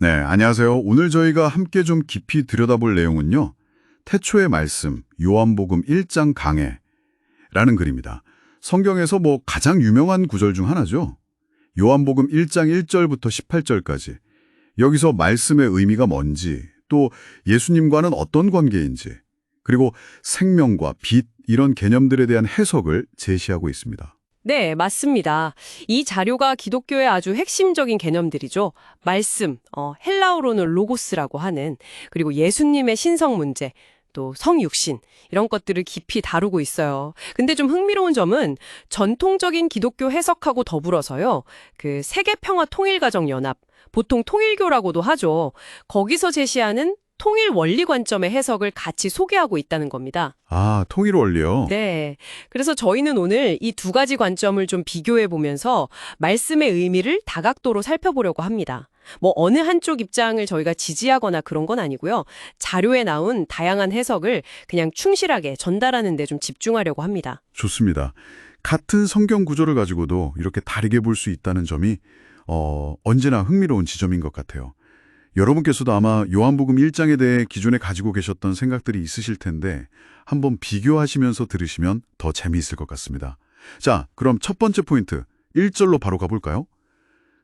네, 안녕하세요. 오늘 저희가 함께 좀 깊이 들여다볼 내용은요. 태초의 말씀, 요한복음 1장 강해라는 글입니다. 성경에서 가장 유명한 구절 중 하나죠. 요한복음 1장 1절부터 18절까지. 여기서 말씀의 의미가 뭔지, 또 예수님과는 어떤 관계인지, 그리고 생명과 빛 이런 개념들에 대한 해석을 제시하고 있습니다. 네, 맞습니다. 이 자료가 기독교의 아주 핵심적인 개념들이죠. 말씀, 헬라어로는 로고스라고 하는, 그리고 예수님의 신성 문제, 또 성육신, 이런 것들을 깊이 다루고 있어요. 근데 좀 흥미로운 점은 전통적인 기독교 해석하고 더불어서요. 그 세계평화통일가정연합, 보통 통일교라고도 하죠. 거기서 제시하는 통일 원리 관점의 해석을 같이 소개하고 있다는 겁니다. 아, 통일 원리요? 네. 그래서 저희는 오늘 이 두 가지 관점을 좀 비교해 보면서 말씀의 의미를 다각도로 살펴보려고 합니다. 어느 한쪽 입장을 저희가 지지하거나 그런 건 아니고요. 자료에 나온 다양한 해석을 그냥 충실하게 전달하는 데 좀 집중하려고 합니다. 좋습니다. 같은 성경 구조를 가지고도 이렇게 다르게 볼 수 있다는 점이 언제나 흥미로운 지점인 것 같아요. 여러분께서도 아마 요한복음 1장에 대해 기존에 가지고 계셨던 생각들이 있으실 텐데 한번 비교하시면서 들으시면 더 재미있을 것 같습니다. 자, 그럼 첫 번째 포인트 1절로 바로 가볼까요?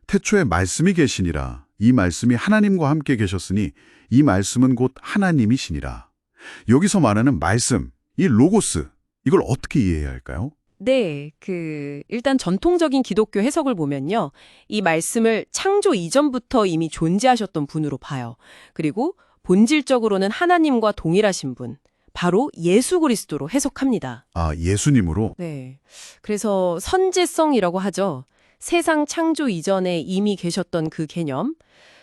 태초에 말씀이 계시니라. 이 말씀이 하나님과 함께 계셨으니 이 말씀은 곧 하나님이시니라. 여기서 말하는 말씀, 이 로고스, 이걸 어떻게 이해해야 할까요? 네, 일단 전통적인 기독교 해석을 보면요. 이 말씀을 창조 이전부터 이미 존재하셨던 분으로 봐요. 그리고 본질적으로는 하나님과 동일하신 분, 바로 예수 그리스도로 해석합니다. 아, 예수님으로? 네. 그래서 선제성이라고 하죠. 세상 창조 이전에 이미 계셨던 그 개념,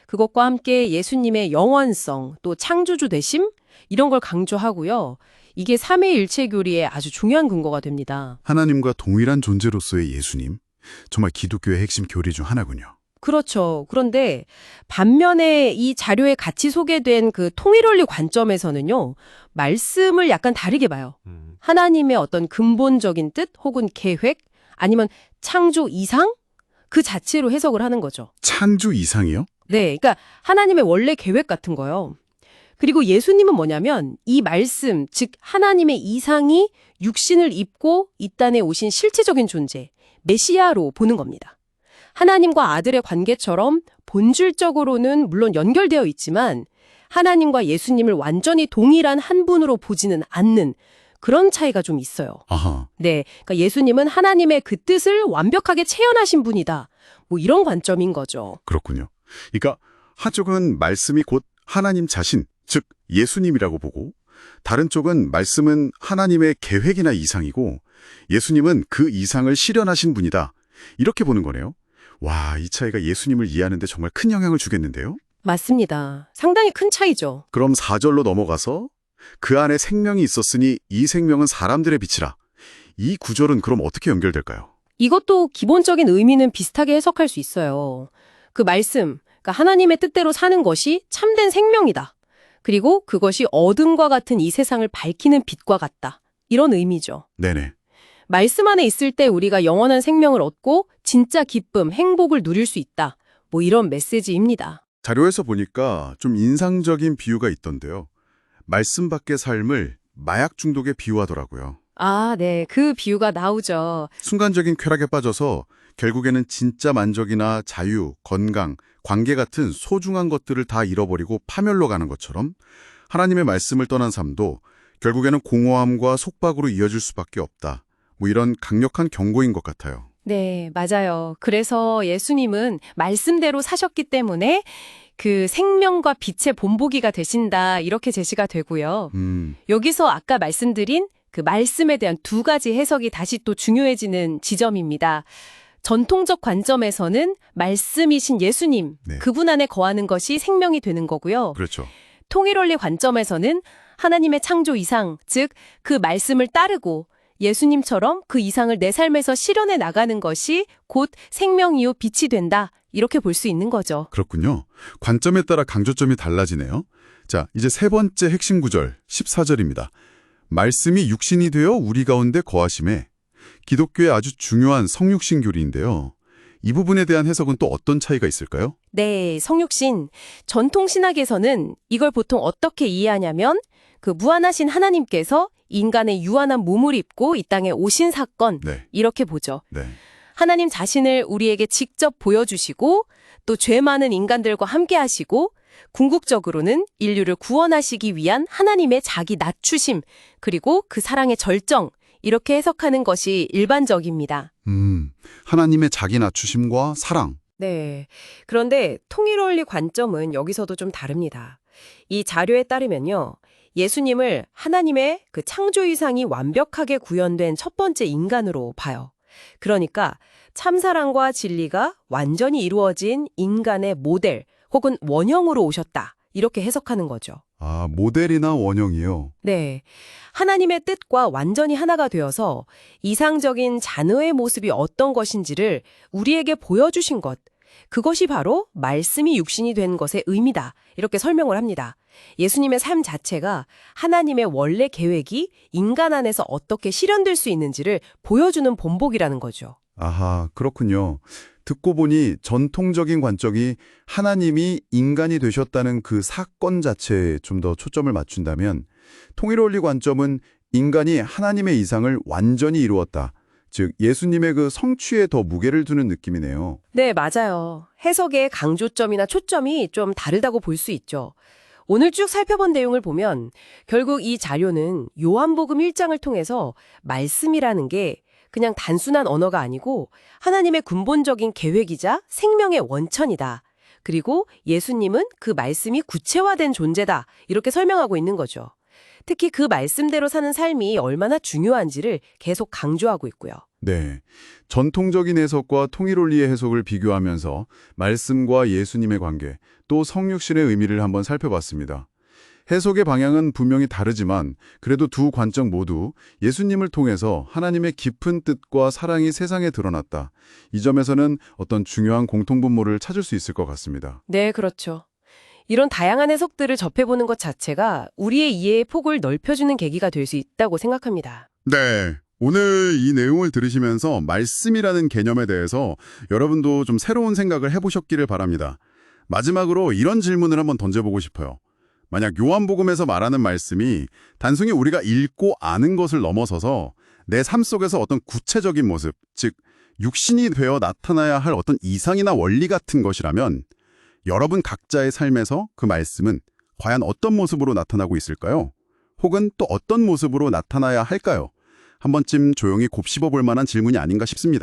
그것과 함께 예수님의 영원성, 또 창조주 되심, 이런 걸 강조하고요. 이게 삼위일체 교리의 아주 중요한 근거가 됩니다. 하나님과 동일한 존재로서의 예수님. 정말 기독교의 핵심 교리 중 하나군요. 그렇죠. 그런데 반면에 이 자료에 같이 소개된 그 통일원리 관점에서는요. 말씀을 약간 다르게 봐요. 하나님의 어떤 근본적인 뜻 혹은 계획 아니면 창조 이상 그 자체로 해석을 하는 거죠. 창조 이상이요? 네. 그러니까 하나님의 원래 계획 같은 거요. 그리고 예수님은 뭐냐면 이 말씀, 즉 하나님의 이상이 육신을 입고 이 땅에 오신 실체적인 존재, 메시아로 보는 겁니다. 하나님과 아들의 관계처럼 본질적으로는 물론 연결되어 있지만 하나님과 예수님을 완전히 동일한 한 분으로 보지는 않는 그런 차이가 좀 있어요. 아하. 네, 그러니까 예수님은 하나님의 그 뜻을 완벽하게 체현하신 분이다. 이런 관점인 거죠. 그렇군요. 그러니까 한쪽은 말씀이 곧 하나님 자신, 즉 예수님이라고 보고 다른 쪽은 말씀은 하나님의 계획이나 이상이고 예수님은 그 이상을 실현하신 분이다. 이렇게 보는 거네요. 와, 이 차이가 예수님을 이해하는 데 정말 큰 영향을 주겠는데요? 맞습니다. 상당히 큰 차이죠. 그럼 4절로 넘어가서 그 안에 생명이 있었으니 이 생명은 사람들의 빛이라. 이 구절은 그럼 어떻게 연결될까요? 이것도 기본적인 의미는 비슷하게 해석할 수 있어요. 그 말씀, 그러니까 하나님의 뜻대로 사는 것이 참된 생명이다. 그리고 그것이 어둠과 같은 이 세상을 밝히는 빛과 같다. 이런 의미죠. 네네. 말씀 안에 있을 때 우리가 영원한 생명을 얻고 진짜 기쁨, 행복을 누릴 수 있다. 이런 메시지입니다. 자료에서 보니까 좀 인상적인 비유가 있던데요. 말씀 밖의 삶을 마약 중독에 비유하더라고요. 아, 네. 그 비유가 나오죠. 순간적인 쾌락에 빠져서 결국에는 진짜 만족이나 자유, 건강, 관계 같은 소중한 것들을 다 잃어버리고 파멸로 가는 것처럼 하나님의 말씀을 떠난 삶도 결국에는 공허함과 속박으로 이어질 수밖에 없다. 이런 강력한 경고인 것 같아요. 네, 맞아요. 그래서 예수님은 말씀대로 사셨기 때문에 그 생명과 빛의 본보기가 되신다. 이렇게 제시가 되고요. 여기서 아까 말씀드린 그 말씀에 대한 두 가지 해석이 다시 또 중요해지는 지점입니다. 전통적 관점에서는 말씀이신 예수님, 네. 그분 안에 거하는 것이 생명이 되는 거고요. 그렇죠. 통일원리 관점에서는 하나님의 창조 이상, 즉 그 말씀을 따르고 예수님처럼 그 이상을 내 삶에서 실현해 나가는 것이 곧 생명이요 빛이 된다. 이렇게 볼 수 있는 거죠. 그렇군요. 관점에 따라 강조점이 달라지네요. 자, 이제 세 번째 핵심 구절 14절입니다. 말씀이 육신이 되어 우리 가운데 거하심에 기독교의 아주 중요한 성육신 교리인데요. 이 부분에 대한 해석은 또 어떤 차이가 있을까요? 네, 성육신. 전통 신학에서는 이걸 보통 어떻게 이해하냐면 그 무한하신 하나님께서 인간의 유한한 몸을 입고 이 땅에 오신 사건 네. 이렇게 보죠. 네. 하나님 자신을 우리에게 직접 보여주시고 또 죄 많은 인간들과 함께 하시고 궁극적으로는 인류를 구원하시기 위한 하나님의 자기 낮추심 그리고 그 사랑의 절정 이렇게 해석하는 것이 일반적입니다. 하나님의 자기 낮추심과 사랑. 네. 그런데 통일원리 관점은 여기서도 좀 다릅니다. 이 자료에 따르면요. 예수님을 하나님의 그 창조 이상이 완벽하게 구현된 첫 번째 인간으로 봐요. 그러니까 참사랑과 진리가 완전히 이루어진 인간의 모델 혹은 원형으로 오셨다. 이렇게 해석하는 거죠. 아, 모델이나 원형이요. 네. 하나님의 뜻과 완전히 하나가 되어서 이상적인 자녀의 모습이 어떤 것인지를 우리에게 보여주신 것. 그것이 바로 말씀이 육신이 된 것의 의미다. 이렇게 설명을 합니다. 예수님의 삶 자체가 하나님의 원래 계획이 인간 안에서 어떻게 실현될 수 있는지를 보여주는 본보기라는 거죠. 아하, 그렇군요. 듣고 보니 전통적인 관점이 하나님이 인간이 되셨다는 그 사건 자체에 좀 더 초점을 맞춘다면 통일원리 관점은 인간이 하나님의 이상을 완전히 이루었다. 즉 예수님의 그 성취에 더 무게를 두는 느낌이네요. 네, 맞아요. 해석의 강조점이나 초점이 좀 다르다고 볼 수 있죠. 오늘 쭉 살펴본 내용을 보면 결국 이 자료는 요한복음 1장을 통해서 말씀이라는 게 그냥 단순한 언어가 아니고 하나님의 근본적인 계획이자 생명의 원천이다. 그리고 예수님은 그 말씀이 구체화된 존재다. 이렇게 설명하고 있는 거죠. 특히 그 말씀대로 사는 삶이 얼마나 중요한지를 계속 강조하고 있고요. 네. 전통적인 해석과 통일원리의 해석을 비교하면서 말씀과 예수님의 관계, 또 성육신의 의미를 한번 살펴봤습니다. 해석의 방향은 분명히 다르지만 그래도 두 관점 모두 예수님을 통해서 하나님의 깊은 뜻과 사랑이 세상에 드러났다. 이 점에서는 어떤 중요한 공통분모를 찾을 수 있을 것 같습니다. 네, 그렇죠. 이런 다양한 해석들을 접해보는 것 자체가 우리의 이해의 폭을 넓혀주는 계기가 될 수 있다고 생각합니다. 네. 오늘 이 내용을 들으시면서 말씀이라는 개념에 대해서 여러분도 좀 새로운 생각을 해보셨기를 바랍니다. 마지막으로 이런 질문을 한번 던져보고 싶어요. 만약 요한복음에서 말하는 말씀이 단순히 우리가 읽고 아는 것을 넘어서서 내 삶 속에서 어떤 구체적인 모습, 즉 육신이 되어 나타나야 할 어떤 이상이나 원리 같은 것이라면 여러분 각자의 삶에서 그 말씀은 과연 어떤 모습으로 나타나고 있을까요? 혹은 또 어떤 모습으로 나타나야 할까요? 한 번쯤 조용히 곱씹어 볼 만한 질문이 아닌가 싶습니다.